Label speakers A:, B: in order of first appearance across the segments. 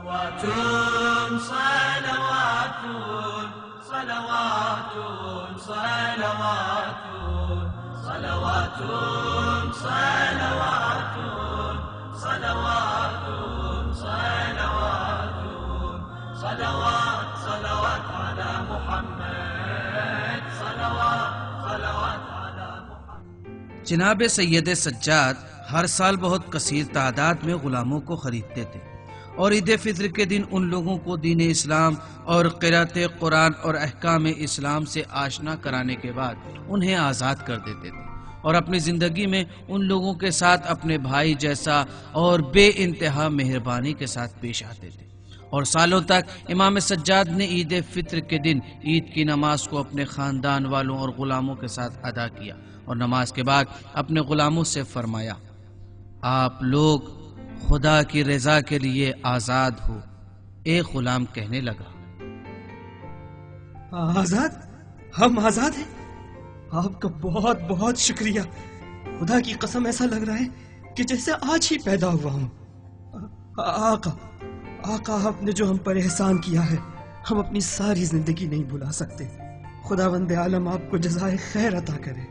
A: صلوات صلوات صلوات صلوات صلوات صلوات صلوات صلوات صلوات صلوات على محمد صلوات صلوات على محمد۔
B: جناب سید سجاد ہر سال بہت کثیر تعداد میں غلاموں کو خریدتے تھے اور عید فطر کے دن ان لوگوں کو دین اسلام اور قرأت قرآن اور احکام اسلام سے آشنا کرانے کے بعد انہیں آزاد کر دیتے تھے اور اپنی زندگی میں ان لوگوں کے ساتھ اپنے بھائی جیسا اور بے انتہا مہربانی کے ساتھ پیش آتے تھے۔ اور سالوں تک امام سجاد نے عید فطر کے دن عید کی نماز کو اپنے خاندان والوں اور غلاموں کے ساتھ ادا کیا اور نماز کے بعد اپنے غلاموں سے فرمایا، آپ لوگ خدا کی رضا کے لیے آزاد ہو۔ ایک غلام کہنے لگا،
C: آزاد؟ ہم آزاد ہیں؟ آپ کا بہت بہت شکریہ۔ خدا کی قسم ایسا لگ رہا ہے کہ جیسے آج ہی پیدا ہوا ہوں۔ آقا آپ نے جو ہم پر احسان کیا ہے ہم اپنی ساری زندگی نہیں بھلا سکتے۔ خداوند عالم آپ کو جزائے خیر عطا کرے۔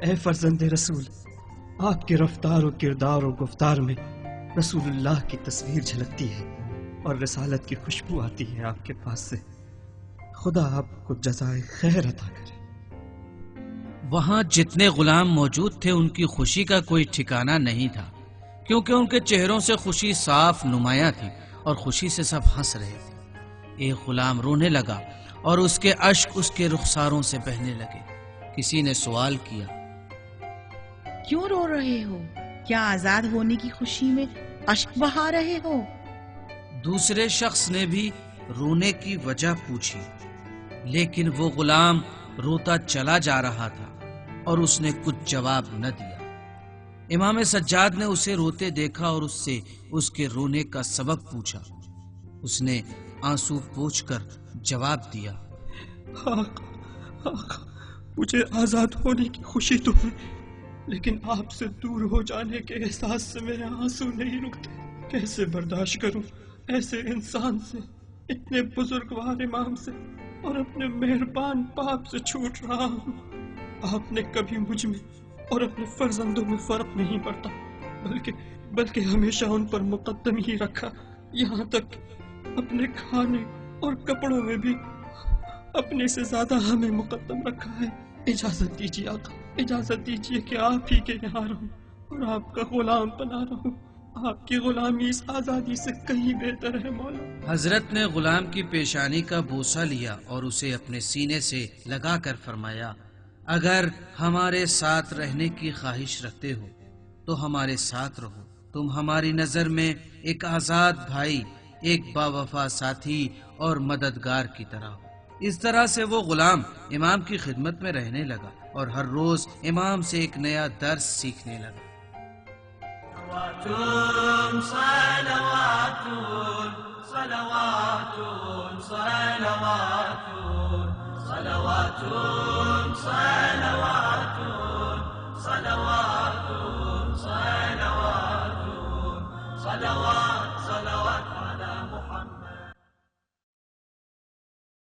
C: اے فرزند رسول، آپ کے رفتار و کردار و گفتار میں رسول اللہ کی تصویر جھلکتی ہے اور رسالت کی خوشبو آتی ہے آپ کے پاس سے۔ خدا آپ کو جزائے خیر عطا کرے۔
B: وہاں جتنے غلام موجود تھے ان کی خوشی کا کوئی ٹھکانہ نہیں تھا، کیونکہ ان کے چہروں سے خوشی صاف نمایاں تھی اور خوشی سے سب ہنس رہے تھے۔ ایک غلام رونے لگا اور اس کے اشک اس کے رخساروں سے بہنے لگے۔ کسی نے سوال کیا،
D: کیوں رو رہے ہو؟ کیا آزاد ہونے کی خوشی میں اشک بہا رہے ہو؟
B: دوسرے شخص نے بھی رونے کی وجہ پوچھی، لیکن وہ غلام روتا چلا جا رہا تھا اور اس نے کچھ جواب نہ دیا۔ امام سجاد نے اسے روتے دیکھا اور اس سے اس کے رونے کا سبب پوچھا۔ اس نے آنسو پوچھ کر جواب دیا،
C: آقا مجھے آزاد ہونے کی خوشی تو ہے، لیکن آپ سے دور ہو جانے کے احساس سے میرے آنسو نہیں رکتے۔ کیسے برداشت کروں ایسے انسان سے، اتنے بزرگوار امام سے، اور اپنے مہربان باپ سے چھوٹ رہا ہوں۔ آپ نے کبھی مجھ میں اور اپنے فرزندوں میں فرق نہیں پڑتا، بلکہ ہمیشہ ان پر مقدم ہی رکھا، یہاں تک اپنے کھانے اور کپڑوں میں بھی اپنے سے زیادہ ہمیں مقدم رکھا ہے۔ اجازت دیجیے آقا، اجازت دیجیے کہ آپ ہی کے یہاں رہوں اور آپ کا غلام بنا رہوں۔ آپ کی غلامی اس آزادی سے کہیں بہتر ہے مولا۔
B: حضرت نے غلام کی پیشانی کا بوسہ لیا اور اسے اپنے سینے سے لگا کر فرمایا، اگر ہمارے ساتھ رہنے کی خواہش رکھتے ہو تو ہمارے ساتھ رہو۔ تم ہماری نظر میں ایک آزاد بھائی، ایک باوفا ساتھی اور مددگار کی طرح ہو۔ اس طرح سے وہ غلام امام کی خدمت میں رہنے لگا اور ہر روز امام سے ایک نیا درس سیکھنے لگا۔
A: صلوات صلوات صلوات صلوات صلوات